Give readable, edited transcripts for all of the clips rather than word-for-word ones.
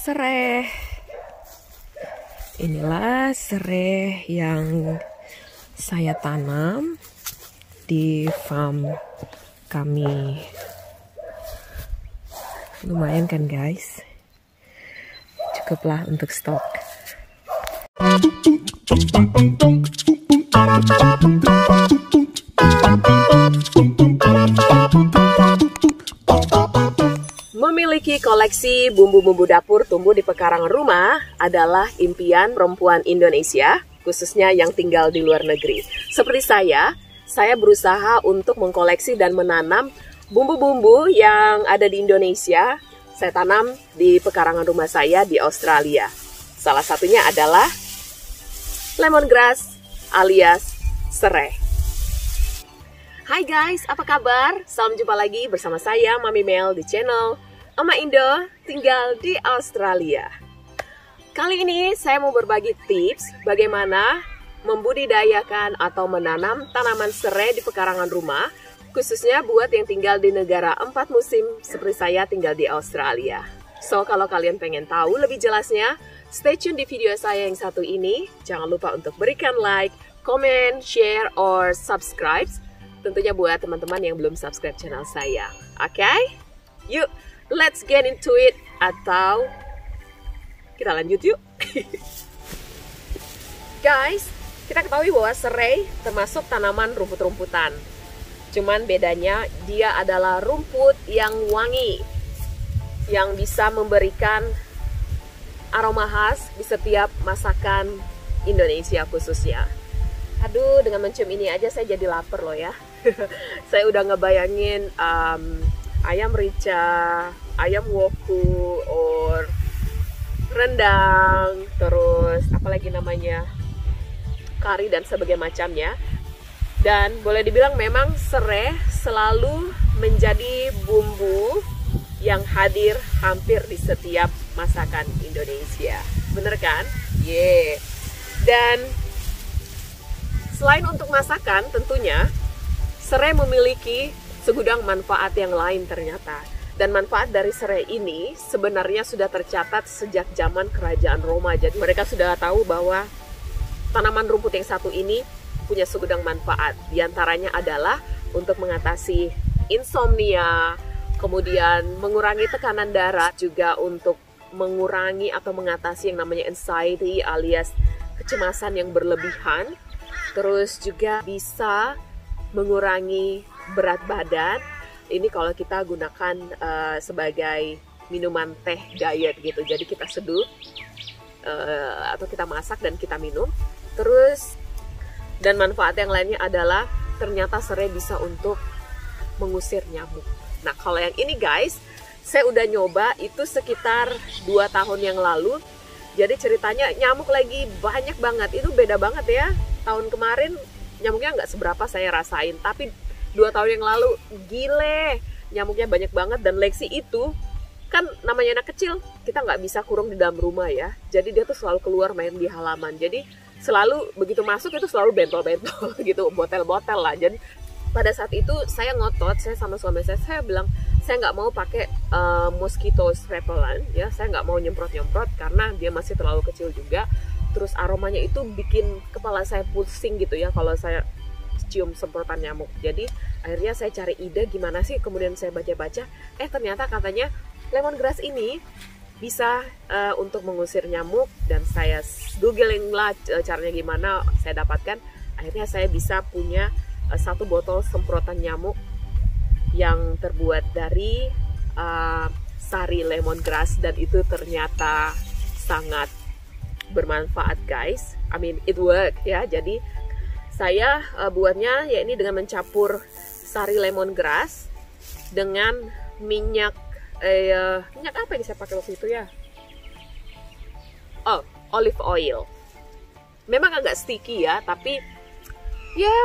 Sereh. Inilah sereh yang saya tanam di farm kami. Lumayan kan guys? Cukuplah untuk stok. Memiliki koleksi bumbu-bumbu dapur tumbuh di pekarangan rumah adalah impian perempuan Indonesia, khususnya yang tinggal di luar negeri. Seperti saya berusaha untuk mengkoleksi dan menanam bumbu-bumbu yang ada di Indonesia. Saya tanam di pekarangan rumah saya di Australia. Salah satunya adalah lemongrass alias sereh. Hai guys, apa kabar? Salam jumpa lagi bersama saya, Mami Mel, di channel Oma Indo tinggal di Australia. Kali ini saya mau berbagi tips bagaimana membudidayakan atau menanam tanaman serai di pekarangan rumah, khususnya buat yang tinggal di negara 4 musim seperti saya tinggal di Australia. So, kalau kalian pengen tahu lebih jelasnya, stay tune di video saya yang satu ini. Jangan lupa untuk berikan like, comment, share, or subscribe. Tentunya buat teman-teman yang belum subscribe channel saya. Oke? Yuk, let's get into it. Atau kita lanjut yuk. Guys, kita ketahui bahwa serai termasuk tanaman rumput-rumputan. Cuman bedanya dia adalah rumput yang wangi, yang bisa memberikan aroma khas di setiap masakan Indonesia khususnya. Aduh, dengan mencium ini aja saya jadi lapar loh ya. Saya udah ngebayangin ayam rica, ayam woku, or rendang, terus apalagi namanya, kari dan sebagainya macamnya. Dan boleh dibilang memang serai selalu menjadi bumbu yang hadir hampir di setiap masakan Indonesia. Bener kan? Yeah. Dan selain untuk masakan tentunya, serai memiliki segudang manfaat yang lain ternyata. Dan manfaat dari serai ini sebenarnya sudah tercatat sejak zaman kerajaan Roma. Jadi mereka sudah tahu bahwa tanaman rumput yang satu ini punya segudang manfaat. Di antaranya adalah untuk mengatasi insomnia, kemudian mengurangi tekanan darah, juga untuk mengurangi atau mengatasi yang namanya anxiety alias kecemasan yang berlebihan. Terus juga bisa mengurangi berat badan. Ini kalau kita gunakan sebagai minuman teh diet gitu. Jadi kita seduh atau kita masak dan kita minum. Terus dan manfaat yang lainnya adalah ternyata serai bisa untuk mengusir nyamuk. Nah kalau yang ini guys, saya udah nyoba itu sekitar 2 tahun yang lalu. Jadi ceritanya nyamuk lagi banyak banget. Itu beda banget ya. Tahun kemarin nyamuknya nggak seberapa saya rasain, tapi 2 tahun yang lalu gile, nyamuknya banyak banget. Dan Lexi itu kan namanya anak kecil, kita nggak bisa kurung di dalam rumah ya, jadi dia tuh selalu keluar main di halaman. Jadi selalu begitu masuk itu selalu bentol-bentol gitu, botel-botel lah. Jadi pada saat itu saya ngotot, saya sama suami saya bilang saya nggak mau pakai mosquito repellent ya, saya nggak mau nyemprot-nyemprot karena dia masih terlalu kecil juga. Terus aromanya itu bikin kepala saya pusing gitu ya kalau saya cium semprotan nyamuk. Jadi akhirnya saya cari ide gimana sih, kemudian saya baca-baca, ternyata katanya lemongrass ini bisa untuk mengusir nyamuk. Dan saya googling lah caranya gimana, saya dapatkan. Akhirnya saya bisa punya 1 botol semprotan nyamuk yang terbuat dari sari lemongrass, dan itu ternyata sangat bermanfaat guys. I mean it work ya. Jadi saya buatnya ya ini dengan mencampur sari lemongrass dengan minyak minyak apa yang saya pakai waktu itu ya? Oh, olive oil. Memang agak sticky ya, tapi ya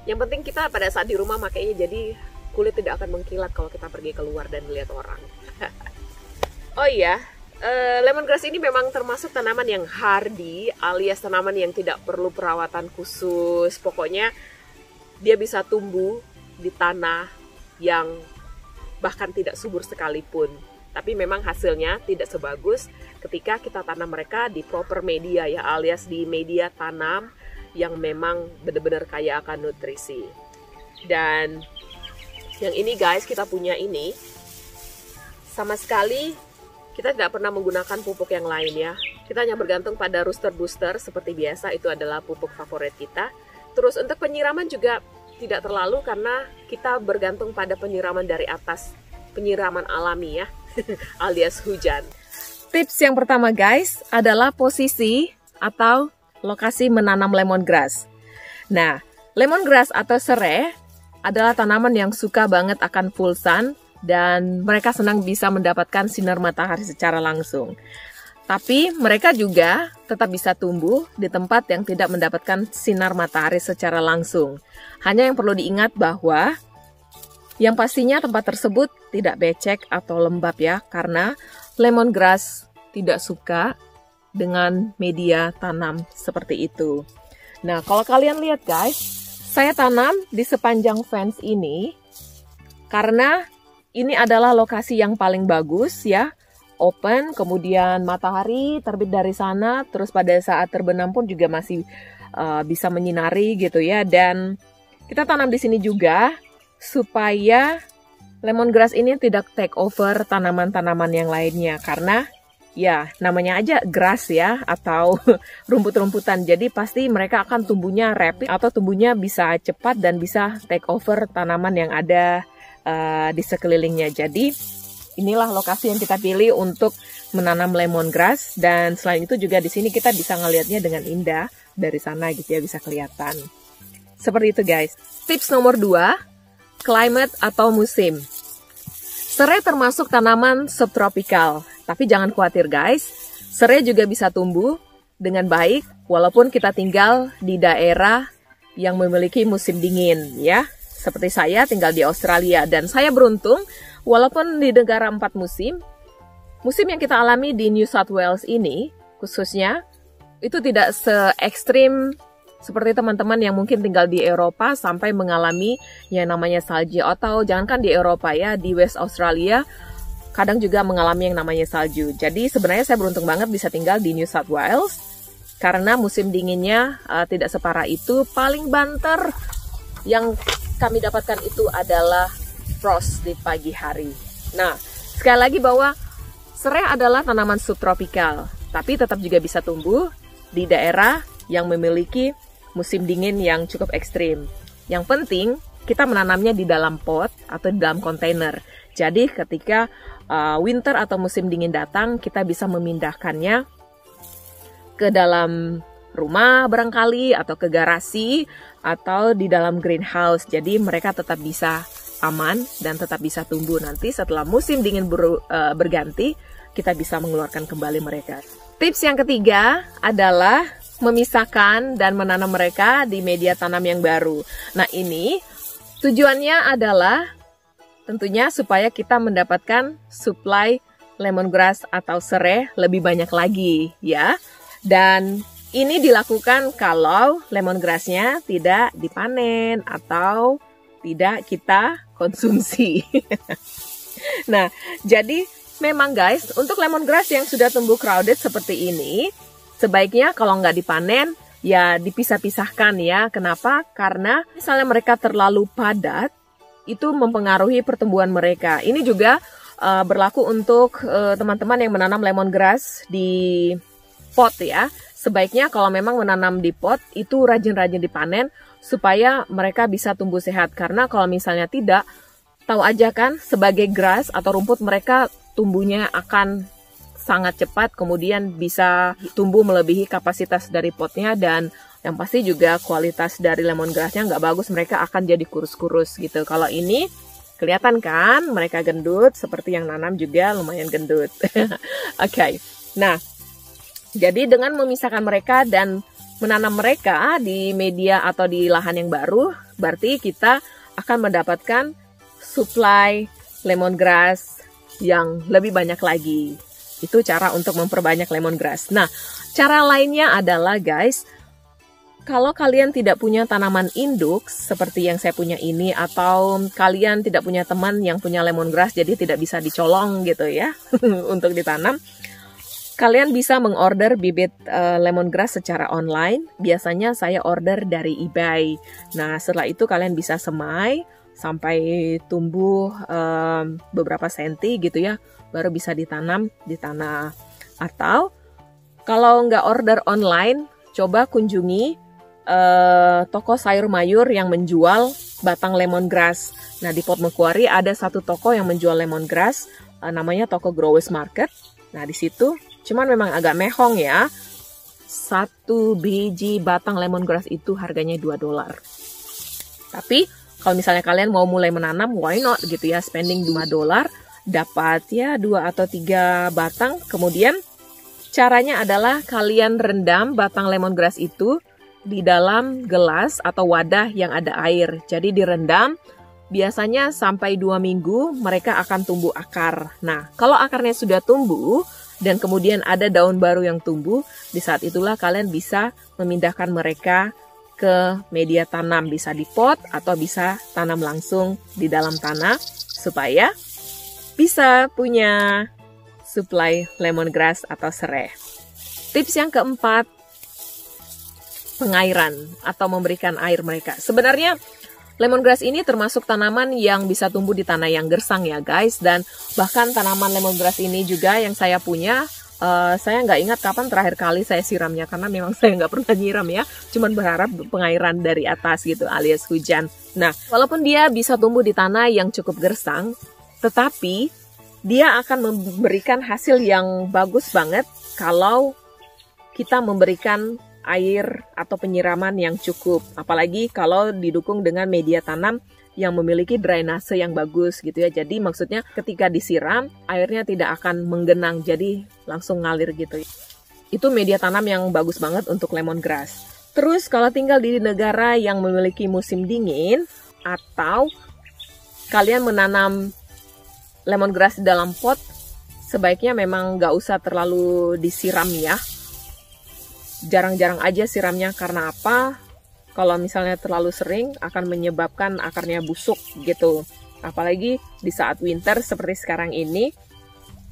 yang penting kita pada saat di rumah makanya jadi kulit tidak akan mengkilat kalau kita pergi keluar dan melihat orang. Oh iya, lemongrass ini memang termasuk tanaman yang hardy alias tanaman yang tidak perlu perawatan khusus. Pokoknya dia bisa tumbuh di tanah yang bahkan tidak subur sekalipun. Tapi memang hasilnya tidak sebagus ketika kita tanam mereka di proper media ya, alias di media tanam yang memang benar-benar kaya akan nutrisi. Dan yang ini guys, kita punya ini sama sekali kita tidak pernah menggunakan pupuk yang lain ya. Kita hanya bergantung pada rooster booster seperti biasa, itu adalah pupuk favorit kita. Terus untuk penyiraman juga tidak terlalu karena kita bergantung pada penyiraman dari atas, penyiraman alami ya, alias hujan. Tips yang pertama guys adalah posisi atau lokasi menanam lemongrass. Nah, lemongrass atau serai adalah tanaman yang suka banget akan full sun dan mereka senang bisa mendapatkan sinar matahari secara langsung. Tapi mereka juga tetap bisa tumbuh di tempat yang tidak mendapatkan sinar matahari secara langsung. Hanya yang perlu diingat bahwa yang pastinya tempat tersebut tidak becek atau lembab ya, karena lemongrass tidak suka dengan media tanam seperti itu. Nah, kalau kalian lihat guys, saya tanam di sepanjang fence ini karena ini adalah lokasi yang paling bagus ya. Open, kemudian matahari terbit dari sana, terus pada saat terbenam pun juga masih bisa menyinari gitu ya. Dan kita tanam di sini juga supaya lemongrass ini tidak take over tanaman-tanaman yang lainnya, karena ya namanya aja grass ya, atau rumput-rumputan, jadi pasti mereka akan tumbuhnya rapid atau tumbuhnya bisa cepat dan bisa take over tanaman yang ada di sekelilingnya. Jadi inilah lokasi yang kita pilih untuk menanam lemongrass, dan selain itu juga di sini kita bisa ngelihatnya dengan indah dari sana gitu ya, bisa kelihatan. Seperti itu guys. Tips nomor 2, climate atau musim. Serai termasuk tanaman subtropikal, tapi jangan khawatir guys. Serai juga bisa tumbuh dengan baik walaupun kita tinggal di daerah yang memiliki musim dingin ya. Seperti saya tinggal di Australia, dan saya beruntung walaupun di negara 4 musim, musim yang kita alami di New South Wales ini khususnya itu tidak se-ekstrim seperti teman-teman yang mungkin tinggal di Eropa sampai mengalami yang namanya salju, atau jangankan di Eropa ya, di West Australia kadang juga mengalami yang namanya salju. Jadi sebenarnya saya beruntung banget bisa tinggal di New South Wales karena musim dinginnya tidak separah itu. Paling banter yang kami dapatkan itu adalah frost di pagi hari. Nah, sekali lagi bahwa serai adalah tanaman subtropikal, tapi tetap juga bisa tumbuh di daerah yang memiliki musim dingin yang cukup ekstrim. Yang penting kita menanamnya di dalam pot atau di dalam kontainer. Jadi ketika winter atau musim dingin datang, kita bisa memindahkannya ke dalam rumah barangkali, atau ke garasi, atau di dalam greenhouse. Jadi mereka tetap bisa aman dan tetap bisa tumbuh. Nanti setelah musim dingin berganti, kita bisa mengeluarkan kembali mereka. Tips yang ketiga adalah memisahkan dan menanam mereka di media tanam yang baru. Nah, ini tujuannya adalah tentunya supaya kita mendapatkan supply lemongrass atau serai lebih banyak lagi ya. Dan ini dilakukan kalau lemongrassnya tidak dipanen atau tidak kita konsumsi. Nah, jadi memang guys, untuk lemongrass yang sudah tumbuh crowded seperti ini, sebaiknya kalau nggak dipanen, ya dipisah-pisahkan ya. Kenapa? Karena misalnya mereka terlalu padat, itu mempengaruhi pertumbuhan mereka. Ini juga berlaku untuk teman-teman yang menanam lemongrass di pot ya. Sebaiknya kalau memang menanam di pot, itu rajin-rajin dipanen supaya mereka bisa tumbuh sehat. Karena kalau misalnya tidak, tahu aja kan, sebagai grass atau rumput, mereka tumbuhnya akan sangat cepat, kemudian bisa tumbuh melebihi kapasitas dari potnya, dan yang pasti juga kualitas dari lemongrassnya nggak bagus, mereka akan jadi kurus-kurus gitu. Kalau ini kelihatan kan mereka gendut, seperti yang nanam juga lumayan gendut. Oke. Nah, jadi dengan memisahkan mereka dan menanam mereka di media atau di lahan yang baru, berarti kita akan mendapatkan supply lemongrass yang lebih banyak lagi. Itu cara untuk memperbanyak lemongrass. Nah, cara lainnya adalah guys, kalau kalian tidak punya tanaman induk seperti yang saya punya ini, atau kalian tidak punya teman yang punya lemongrass jadi tidak bisa dicolong gitu ya untuk ditanam, kalian bisa mengorder bibit lemongrass secara online. Biasanya saya order dari eBay. Nah, setelah itu kalian bisa semai sampai tumbuh beberapa senti gitu ya, baru bisa ditanam di tanah. Atau kalau nggak order online, coba kunjungi toko sayur mayur yang menjual batang lemongrass. Nah, di Port Macquarie ada satu toko yang menjual lemongrass, namanya toko Growers Market. Nah, di situ cuman memang agak mehong ya. Satu biji batang lemongrass itu harganya $2. Tapi kalau misalnya kalian mau mulai menanam, why not gitu ya, spending $5 dapat ya 2 atau 3 batang. Kemudian caranya adalah kalian rendam batang lemongrass itu di dalam gelas atau wadah yang ada air. Jadi direndam, biasanya sampai 2 minggu mereka akan tumbuh akar. Nah, kalau akarnya sudah tumbuh dan kemudian ada daun baru yang tumbuh, di saat itulah kalian bisa memindahkan mereka ke media tanam. Bisa di pot atau bisa tanam langsung di dalam tanah supaya bisa punya supply lemongrass atau serai. Tips yang keempat, pengairan atau memberikan air mereka. Sebenarnya lemongrass ini termasuk tanaman yang bisa tumbuh di tanah yang gersang ya guys. Dan bahkan tanaman lemongrass ini juga yang saya punya, saya nggak ingat kapan terakhir kali saya siramnya, karena memang saya nggak pernah nyiram ya. Cuman berharap pengairan dari atas gitu alias hujan. Nah, walaupun dia bisa tumbuh di tanah yang cukup gersang, tetapi dia akan memberikan hasil yang bagus banget kalau kita memberikan air atau penyiraman yang cukup, apalagi kalau didukung dengan media tanam yang memiliki drainase yang bagus gitu ya. Jadi maksudnya ketika disiram, airnya tidak akan menggenang, jadi langsung ngalir gitu. Itu media tanam yang bagus banget untuk lemongrass. Terus kalau tinggal di negara yang memiliki musim dingin, atau kalian menanam lemongrass di dalam pot, sebaiknya memang nggak usah terlalu disiram ya. Jarang-jarang aja siramnya, karena apa? Kalau misalnya terlalu sering akan menyebabkan akarnya busuk gitu. Apalagi di saat winter seperti sekarang ini,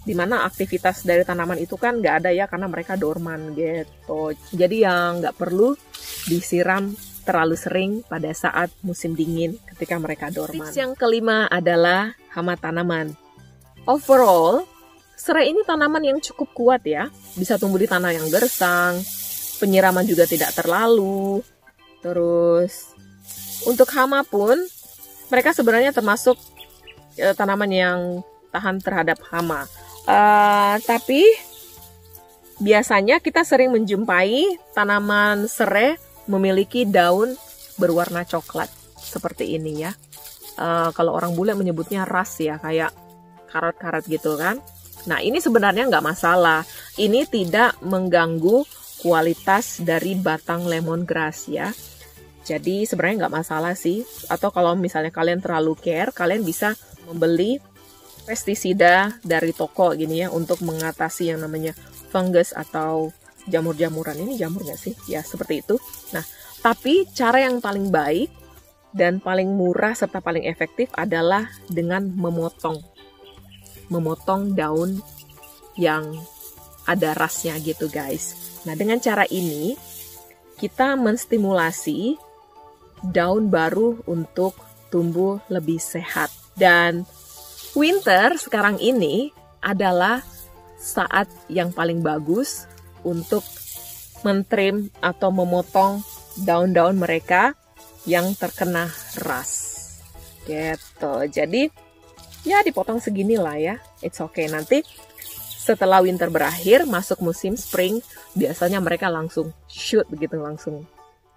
dimana aktivitas dari tanaman itu kan nggak ada ya, karena mereka dorman gitu. Jadi yang nggak perlu disiram terlalu sering pada saat musim dingin ketika mereka dorman. Tips yang kelima adalah hama tanaman. Overall, serai ini tanaman yang cukup kuat ya. Bisa tumbuh di tanah yang gersang, penyiraman juga tidak terlalu. Terus untuk hama pun mereka sebenarnya termasuk tanaman yang tahan terhadap hama. Tapi biasanya kita sering menjumpai tanaman serai memiliki daun berwarna coklat seperti ini ya. Kalau orang bule menyebutnya ras ya, kayak karat-karat gitu kan. Nah, ini sebenarnya nggak masalah. Ini tidak mengganggu kualitas dari batang lemongrass ya. Jadi sebenarnya nggak masalah sih. Atau kalau misalnya kalian terlalu care, kalian bisa membeli pestisida dari toko gini ya, untuk mengatasi yang namanya fungus atau jamur-jamuran. Ini jamur nggak sih? Ya seperti itu. Nah, tapi cara yang paling baik dan paling murah serta paling efektif adalah dengan memotong daun yang ada rasnya gitu guys. Nah, dengan cara ini kita menstimulasi daun baru untuk tumbuh lebih sehat. Dan winter sekarang ini adalah saat yang paling bagus untuk mentrim atau memotong daun-daun mereka yang terkena ras. Gitu. Jadi ya dipotong segini lah ya. It's okay. Nanti setelah winter berakhir, masuk musim spring, biasanya mereka langsung shoot begitu, langsung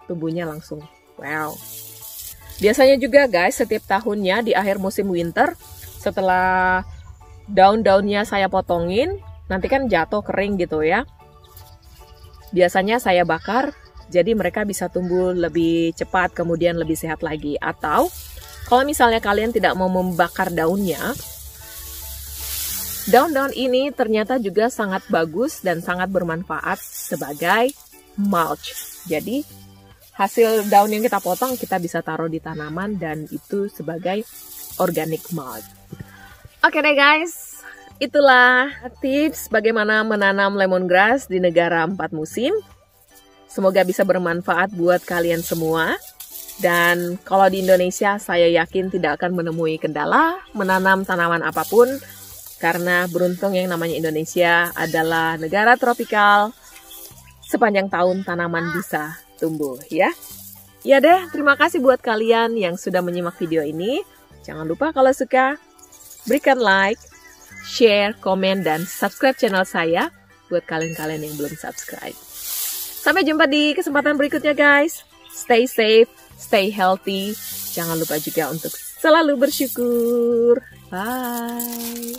tumbuhnya langsung. Wow. Biasanya juga guys, setiap tahunnya di akhir musim winter, setelah daun-daunnya saya potongin, nanti kan jatuh kering gitu ya. Biasanya saya bakar, jadi mereka bisa tumbuh lebih cepat, kemudian lebih sehat lagi. Atau kalau misalnya kalian tidak mau membakar daunnya, daun-daun ini ternyata juga sangat bagus dan sangat bermanfaat sebagai mulch. Jadi hasil daun yang kita potong kita bisa taruh di tanaman dan itu sebagai organic mold. Oke deh guys, itulah tips bagaimana menanam lemongrass di negara 4 musim. Semoga bisa bermanfaat buat kalian semua. Dan kalau di Indonesia saya yakin tidak akan menemui kendala menanam tanaman apapun, karena beruntung yang namanya Indonesia adalah negara tropikal, sepanjang tahun tanaman bisa tumbuh ya. Ya deh, terima kasih buat kalian yang sudah menyimak video ini. Jangan lupa kalau suka, berikan like, share, komen, dan subscribe channel saya buat kalian-kalian yang belum subscribe. Sampai jumpa di kesempatan berikutnya guys. Stay safe, stay healthy. Jangan lupa juga untuk selalu bersyukur. Bye.